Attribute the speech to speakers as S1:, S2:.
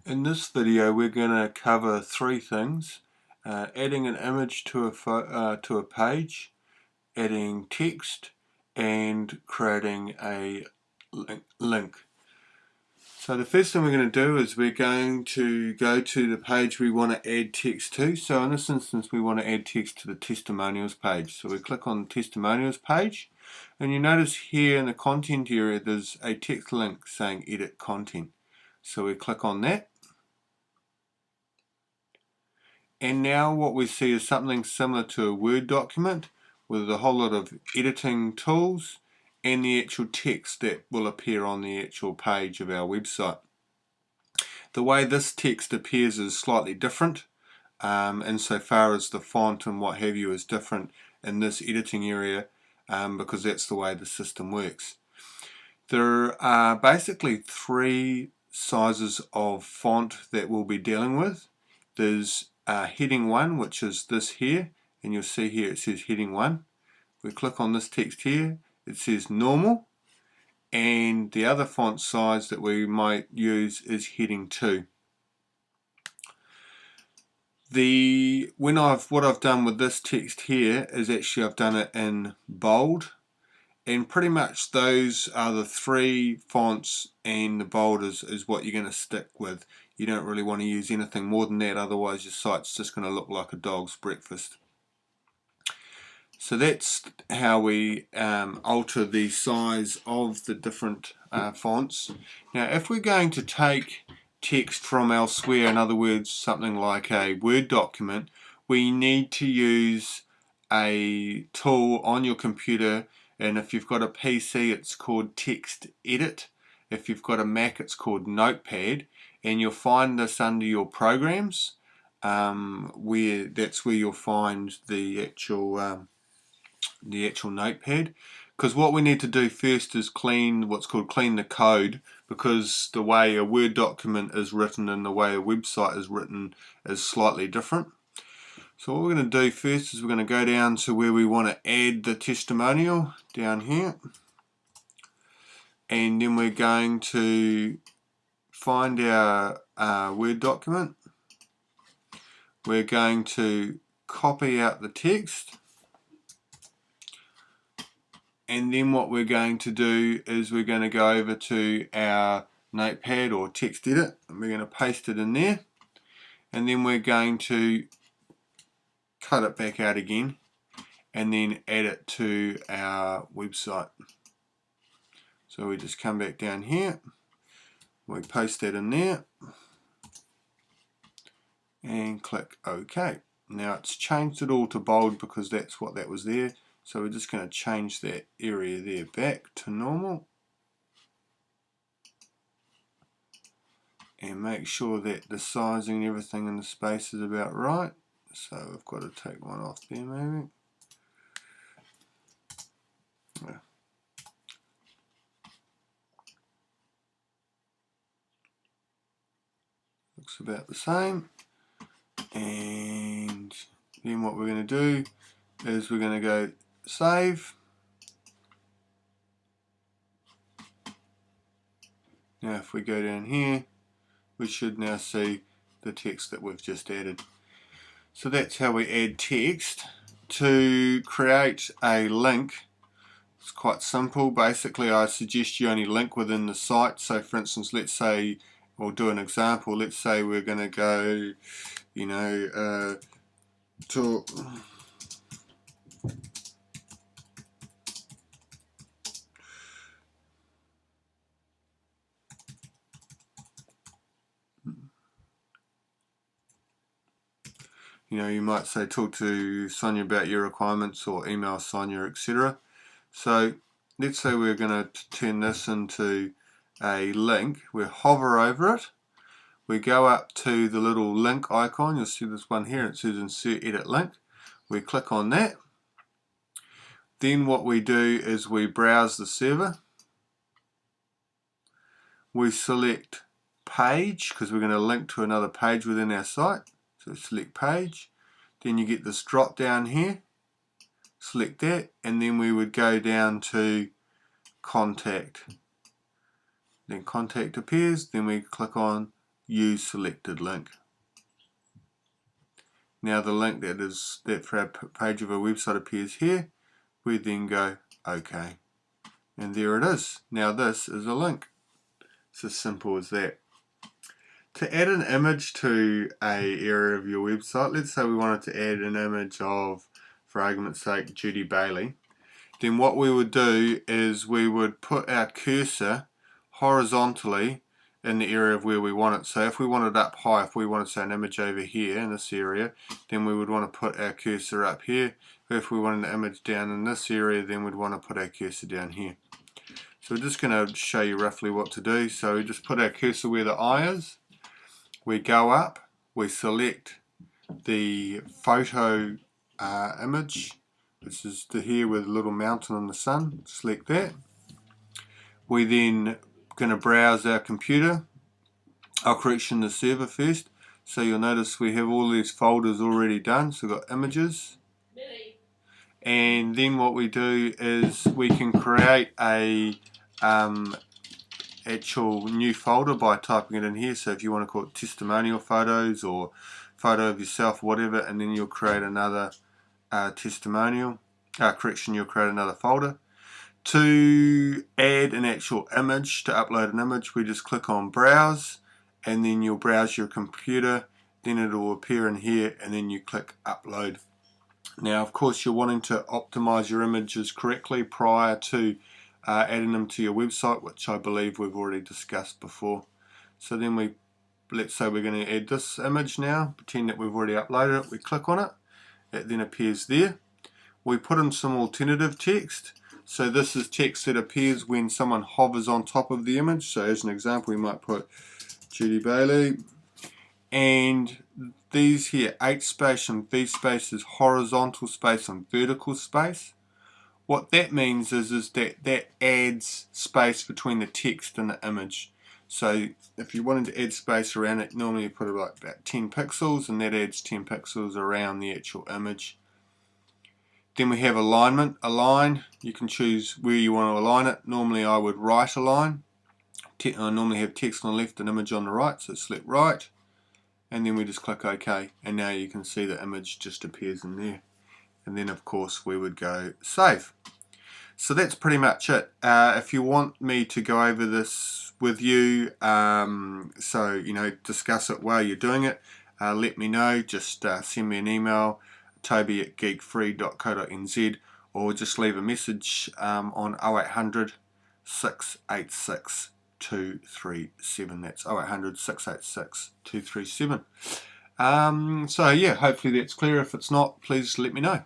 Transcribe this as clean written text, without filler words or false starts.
S1: In this video we're going to cover three things: adding an image to a page, adding text, and creating a link. So the first thing we're going to do is we're going to go to the page we want to add text to. So in this instance we want to add text to the testimonials page. So we click on the testimonials page, and you notice here in the content area there's a text link saying edit content. So we click on that. And now what we see is something similar to a Word document with a whole lot of editing tools and the actual text that will appear on the actual page of our website. The way this text appears is slightly different, insofar as the font and what have you is different in this editing area, because that's the way the system works. There are basically three sizes of font that we'll be dealing with. There's heading 1, which is this here, and you'll see here it says heading 1. We click on this text here, it says normal, and the other font size that we might use is heading 2. What I've done with this text here is actually I've done it in bold, and pretty much those are the three fonts, and the bold is what you're going to stick with. You don't really want to use anything more than that, otherwise your site's just going to look like a dog's breakfast. So that's how we alter the size of the different fonts. Now if we're going to take text from elsewhere, in other words something like a Word document, we need to use a tool on your computer, and if you've got a PC it's called Text Edit. If you've got a Mac it's called Notepad, and you'll find this under your programs, that's where you'll find the actual Notepad. Because what we need to do first is clean the code, because the way a Word document is written and the way a website is written is slightly different. So what we're going to do first is we're going to go down to where we want to add the testimonial down here, and then we're going to find our Word document. We're going to copy out the text, and then what we're going to do is we're going to go over to our Notepad or Text Edit, and we're going to paste it in there, and then we're going to cut it back out again and then add it to our website. So we just come back down here, we paste that in there and click OK. Now it's changed it all to bold because that's what that was there, so we're just going to change that area there back to normal and make sure that the sizing and everything in the space is about right. So I've got to take one off there maybe. Yeah. Looks about the same. And then what we're going to do is we're going to go save. Now if we go down here, we should now see the text that we've just added. So that's how we add text. To create a link, it's quite simple. Basically I suggest you only link within the site. So for instance, let's say, we'll do an example, let's say we're going to go, to you might say talk to Sonia about your requirements, or email Sonia, etc. So let's say we're going to turn this into a link. We hover over it, we go up to the little link icon, you'll see this one here, it says insert edit link. We click on that. Then what we do is we browse the server, we select page because we're going to link to another page within our site. So select page, then you get this drop down here, select that, and then we would go down to contact. Then contact appears, then we click on use selected link. Now the link that for our page of our website appears here. We then go OK, and there it is. Now this is a link. It's as simple as that. To add an image to a area of your website, let's say we wanted to add an image of, for argument's sake, Judy Bailey, then what we would do is we would put our cursor horizontally in the area of where we want it. So if we want it up high, if we wanted, say, an image over here in this area, then we would want to put our cursor up here. If we wanted an image down in this area, then we'd want to put our cursor down here. So we're just going to show you roughly what to do. So we just put our cursor where the eye is. We go up, we select the photo image. This is here with a little mountain on the sun. Select that. We then going to browse our computer. I'll correction the server first. So you'll notice we have all these folders already done. So we've got images. And then what we do is we can create a actual new folder by typing it in here. So if you want to call it testimonial photos or photo of yourself, whatever, and then you'll create another testimonial, you'll create another folder. To add an actual image, to upload an image, we just click on browse, and then you'll browse your computer, then it will appear in here, and then you click upload. Now of course you're wanting to optimize your images correctly prior to adding them to your website, which I believe we've already discussed before. So then let's say we're going to add this image now, pretend that we've already uploaded it, we click on it, it then appears there. We put in some alternative text. So this is text that appears when someone hovers on top of the image. So as an example, we might put Judy Bailey, and these here, H space and V space is horizontal space and vertical space. What that means is that adds space between the text and the image. So if you wanted to add space around it, normally you put about 10 pixels, and that adds 10 pixels around the actual image. Then we have alignment. Align, you can choose where you want to align it. Normally I would right align. I normally have text on the left and image on the right, so select right, and then we just click OK, and now you can see the image just appears in there. And then of course we would go save. So that's pretty much it. If you want me to go over this with you, so discuss it while you're doing it, let me know. Just send me an email, toby@geekfree.co.nz, or just leave a message on 0800 686 237. That's 0800 686 237. So yeah, hopefully that's clear. If it's not, please let me know.